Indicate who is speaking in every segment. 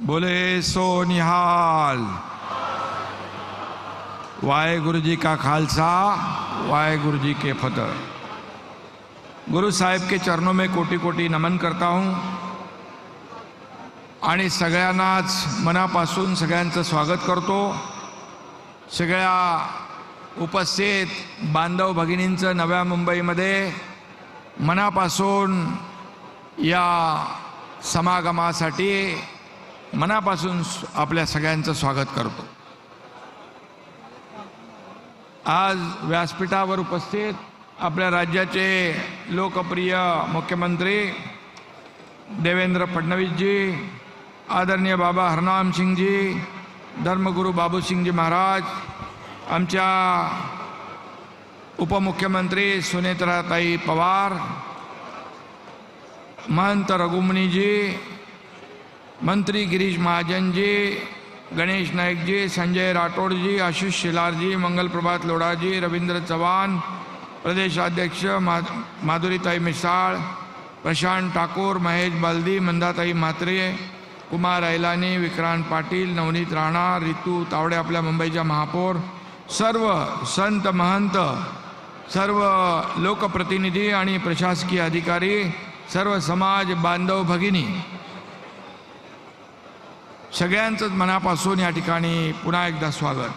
Speaker 1: बोले सो निहाल। वाहेगुरु जी का खालसा, वाहेगुरु जी के फतेह। गुरु साहेब के चरणों में कोटी कोटी नमन करता हूं आणि सगळ्यांनाच मनापासून सगळ्यांचं स्वागत करतो। सगळ्या उपस्थित बांधव भगिनींचं नव्या मुंबईमध्ये मनापासून या समागमासाठी मनापासून आपल्या सगळ्यांचं स्वागत करतो। आज व्यासपीठावर उपस्थित आपल्या राज्याचे लोकप्रिय मुख्यमंत्री देवेंद्र फडणवीस जी, आदरणीय बाबा हरनाम सिंह जी, धर्मगुरू बाबू सिंह जी महाराज, आमच्या उपमुख्यमंत्री सुनेत्राताई पवार, महंत रघुमुनी जी, मंत्री गिरीश महाजन जी, गणेश नायक जी, संजय राठौड़ जी, आशीष शिलार जी, मंगल प्रभात लोढ़ा जी, रविंद्र चौहान, प्रदेशाध्यक्ष माधुरीताई मिसाळ, प्रशांत ठाकुर, महेश बालदी, मंदाताई म्हात्रे, कुमार ऐलानी, विक्रांत पाटील, नवनीत राणा, रितू तावडे, आपल्या मुंबईच्या महापौर, सर्व संत महंत, सर्व लोकप्रतिनिधी आणि प्रशासकीय अधिकारी, सर्व समाज बांधव भगिनी, सगळ्यांचंच मनापासून या ठिकाणी पुन्हा एकदा स्वागत।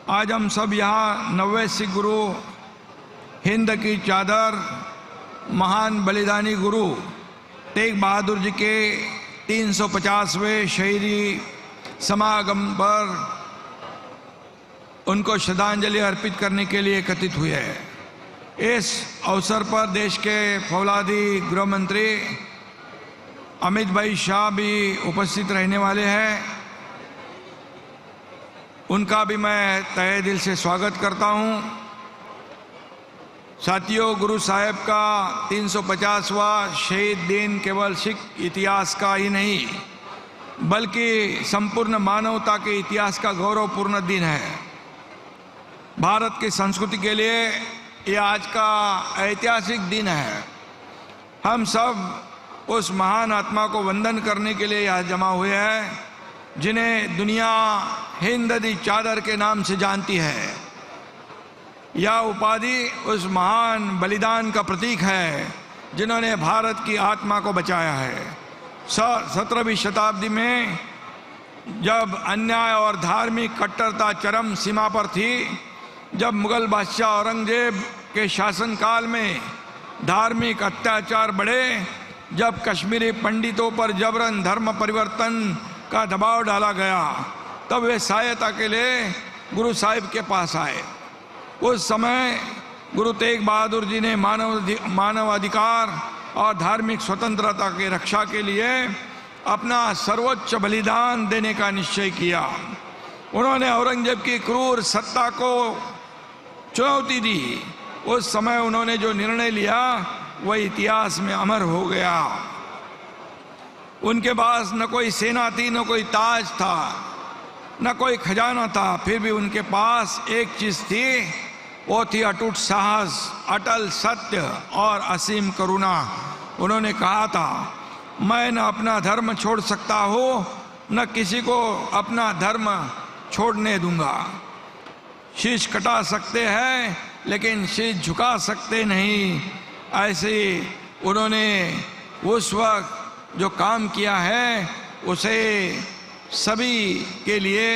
Speaker 1: आज हम सब यहाँ 90 सिख गुरु, हिंद की चादर, महान बलिदानी गुरु तेग बहादुर जी के 350वें शहीदी समागम पर उनको श्रद्धांजलि अर्पित करने के लिए एकत्रित हुए हैं। इस अवसर पर देश के फौलादी गृह मंत्री अमित भाई शाह भी उपस्थित रहने वाले हैं। उनका भी मैं तहे दिल से स्वागत करता हूं। साथियों, गुरु साहेब का 350वां शहीद दिन केवल सिख इतिहास का ही नहीं बल्कि संपूर्ण मानवता के इतिहास का गौरवपूर्ण दिन है। भारत की संस्कृति के लिए यह आज का ऐतिहासिक दिन है। हम सब उस महान आत्मा को वंदन करने के लिए यहाँ जमा हुए हैं जिन्हें दुनिया हिंद दी चादर के नाम से जानती है। यह उपाधि उस महान बलिदान का प्रतीक है जिन्होंने भारत की आत्मा को बचाया है। 17वीं शताब्दी में जब अन्याय और धार्मिक कट्टरता चरम सीमा पर थी, जब मुगल बादशाह औरंगजेब के शासनकाल में धार्मिक अत्याचार बढ़े, जब कश्मीरी पंडितों पर जबरन धर्म परिवर्तन का दबाव डाला गया, तब वे सहायता के लिए गुरु साहिब के पास आए। उस समय गुरु तेग बहादुर जी ने मानवाधिकार और धार्मिक स्वतंत्रता की रक्षा के लिए अपना सर्वोच्च बलिदान देने का निश्चय किया। उन्होंने औरंगजेब की क्रूर सत्ता को चुनौती दी। उस समय उन्होंने जो निर्णय लिया वह इतिहास में अमर हो गया। उनके पास न कोई सेना थी, न कोई ताज था, न कोई खजाना था, फिर भी उनके पास एक चीज थी, वो थी अटूट साहस, अटल सत्य और असीम करुणा। उन्होंने कहा था, मैं न अपना धर्म छोड़ सकता हूँ, न किसी को अपना धर्म छोड़ने दूंगा। शीश कटा सकते हैं लेकिन शीश झुका सकते नहीं। ऐसे उन्होंने उस वक्त जो काम किया है उसे सभी के लिए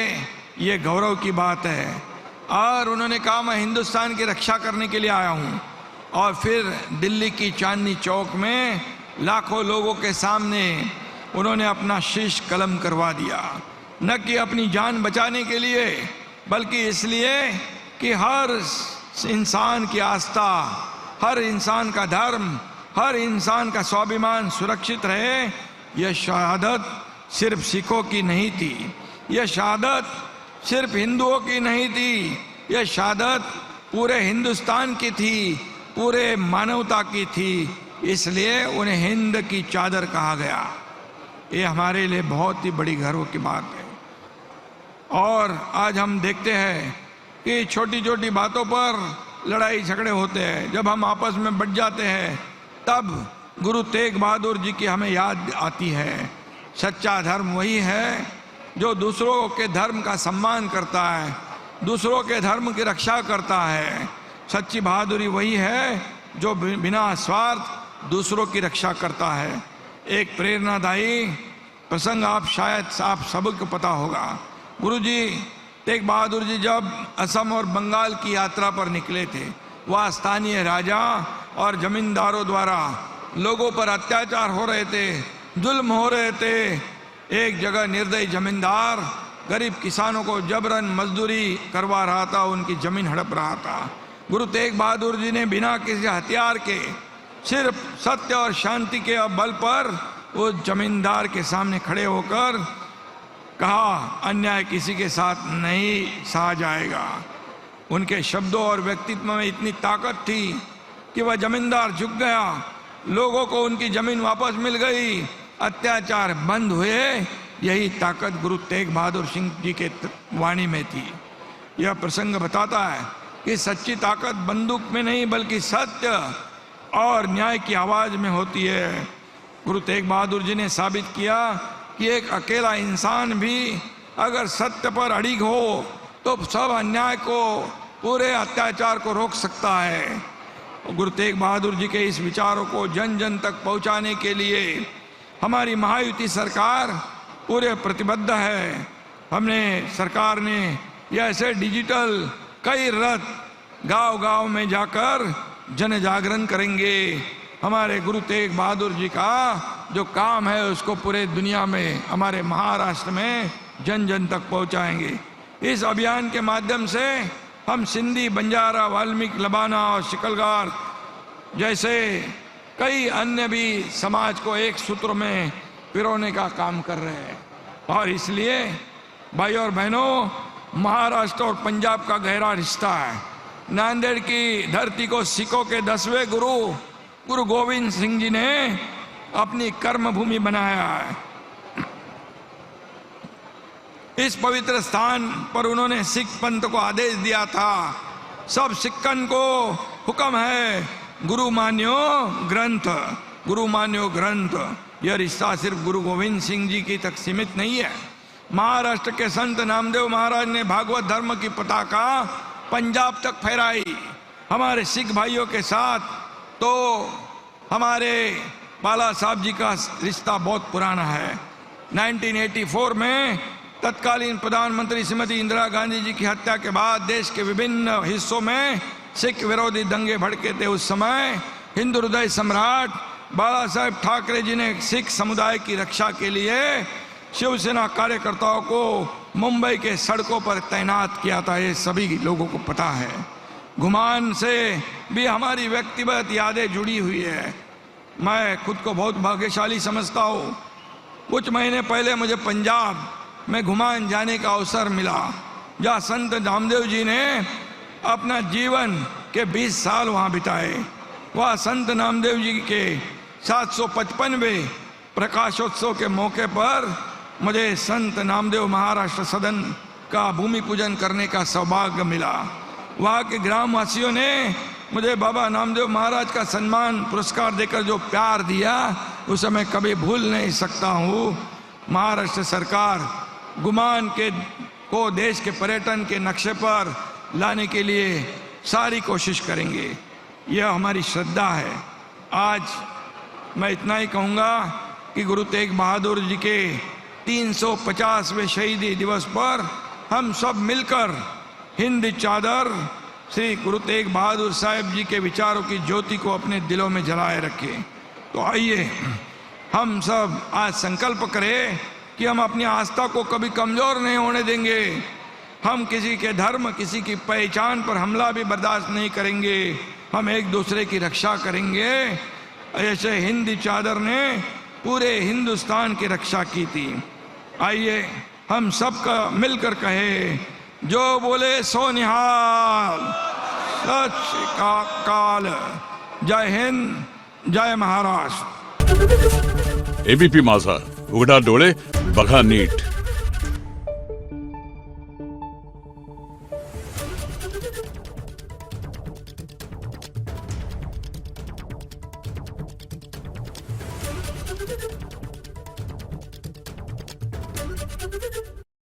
Speaker 1: ये गौरव की बात है। और उन्होंने कहा, मैं हिंदुस्तान की रक्षा करने के लिए आया हूँ। और फिर दिल्ली की चांदनी चौक में लाखों लोगों के सामने उन्होंने अपना शीश कलम करवा दिया, न कि अपनी जान बचाने के लिए बल्कि इसलिए कि हर इंसान की आस्था, हर इंसान का धर्म, हर इंसान का स्वाभिमान सुरक्षित रहे। यह शहादत सिर्फ सिखों की नहीं थी, यह शहादत सिर्फ हिंदुओं की नहीं थी, यह शहादत पूरे हिंदुस्तान की थी, पूरे मानवता की थी। इसलिए उन्हें हिंद की चादर कहा गया। ये हमारे लिए बहुत ही बड़ी गर्व की बात है। और आज हम देखते हैं कि छोटी छोटी बातों पर लड़ाई झगड़े होते हैं। जब हम आपस में बट जाते हैं तब गुरु तेग बहादुर जी की हमें याद आती है। सच्चा धर्म वही है जो दूसरों के धर्म का सम्मान करता है, दूसरों के धर्म की रक्षा करता है। सच्ची बहादुरी वही है जो बिना स्वार्थ दूसरों की रक्षा करता है। एक प्रेरणादायी प्रसंग आप सबको पता होगा। गुरुजी तेग बहादुर जी जब असम और बंगाल की यात्रा पर निकले थे, वह स्थानीय राजा और जमींदारों द्वारा लोगों पर अत्याचार हो रहे थे, जुल्म हो रहे थे। एक जगह निर्दयी जमींदार गरीब किसानों को जबरन मजदूरी करवा रहा था, उनकी जमीन हड़प रहा था। गुरु तेग बहादुर जी ने बिना किसी हथियार के, सिर्फ सत्य और शांति के बल पर उस जमींदार के सामने खड़े होकर कहा, अन्याय किसी के साथ नहीं सहा जाएगा। उनके शब्दों और व्यक्तित्व में इतनी ताकत थी कि वह जमींदार झुक गया, लोगों को उनकी जमीन वापस मिल गई, अत्याचार बंद हुए। यही ताकत गुरु तेग बहादुर सिंह जी के वाणी में थी। यह प्रसंग बताता है कि सच्ची ताकत बंदूक में नहीं बल्कि सत्य और न्याय की आवाज में होती है। गुरु तेग बहादुर जी ने साबित किया कि एक अकेला इंसान भी अगर सत्य पर अड़िग हो तो सब अन्याय को, पूरे अत्याचार को रोक सकता है। गुरु तेग बहादुर जी के इस विचारों को जन जन तक पहुंचाने के लिए हमारी महायुति सरकार पूरे प्रतिबद्ध है। सरकार ने ऐसे डिजिटल कई रथ गांव-गांव में जाकर जन जागरण करेंगे। हमारे गुरु तेग बहादुर जी का जो काम है उसको पूरे दुनिया में, हमारे महाराष्ट्र में जन जन तक पहुंचाएंगे। इस अभियान के माध्यम से हम सिंधी, बंजारा, वाल्मीकि, लबाना और शिकलगार जैसे कई अन्य भी समाज को एक सूत्र में पिरोने का काम कर रहे हैं। और इसलिए भाई और बहनों, महाराष्ट्र और पंजाब का गहरा रिश्ता है। नांदेड़ की धरती को सिखों के 10वें गुरु गोविंद सिंह जी ने अपनी कर्म भूमि बनाया है। इस पवित्र स्थान पर उन्होंने सिख पंथ को आदेश दिया था, सब सिक्कन को हुक्म है, गुरु मान्यो ग्रंथ, गुरु मान्यो ग्रंथ। यह रिश्ता सिर्फ गुरु गोविंद सिंह जी की तक सीमित नहीं है। महाराष्ट्र के संत नामदेव महाराज ने भागवत धर्म की पताका पंजाब तक फहराई। हमारे सिख भाइयों के साथ तो हमारे बाला साहब जी का रिश्ता बहुत पुराना है। 1984 में तत्कालीन प्रधानमंत्री श्रीमती इंदिरा गांधी जी की हत्या के बाद देश के विभिन्न हिस्सों में सिख विरोधी दंगे भड़के थे। उस समय हिंदू हृदय सम्राट बाला साहेब ठाकरे जी ने सिख समुदाय की रक्षा के लिए शिवसेना कार्यकर्ताओं को मुंबई के सड़कों पर तैनात किया था। ये सभी लोगों को पता है। घुमान से भी हमारी व्यक्तिगत यादें जुड़ी हुई है। मैं खुद को बहुत भाग्यशाली समझता हूँ। कुछ महीने पहले मुझे पंजाब में घुमान जाने का अवसर मिला, जहाँ संत नामदेव जी ने अपना जीवन के 20 साल वहाँ बिताए। वह संत नामदेव जी के 755वें प्रकाशोत्सव के मौके पर मुझे संत नामदेव महाराष्ट्र सदन का भूमि पूजन करने का सौभाग्य मिला। वहाँ के ग्रामवासियों ने मुझे बाबा नामदेव महाराज का सम्मान पुरस्कार देकर जो प्यार दिया, उसे मैं कभी भूल नहीं सकता हूँ। महाराष्ट्र सरकार घुमान को देश के पर्यटन के नक्शे पर लाने के लिए सारी कोशिश करेंगे। यह हमारी श्रद्धा है। आज मैं इतना ही कहूँगा कि गुरु तेग बहादुर जी के 350वें शहीदी दिवस पर हम सब मिलकर हिंद चादर श्री गुरु तेग बहादुर साहब जी के विचारों की ज्योति को अपने दिलों में जलाए रखें। तो आइए हम सब आज संकल्प करें कि हम अपनी आस्था को कभी कमजोर नहीं होने देंगे। हम किसी के धर्म, किसी की पहचान पर हमला भी बर्दाश्त नहीं करेंगे। हम एक दूसरे की रक्षा करेंगे। ऐसे हिंद चादर ने पूरे हिंदुस्तान की रक्षा की थी। आइए हम सबका मिलकर कहे, जो बोले सो निहाल, सत श्री अकाल। जय हिंद, जय महाराष्ट्र।
Speaker 2: एबीपी माझा, उघडा डोळे बघा नीट।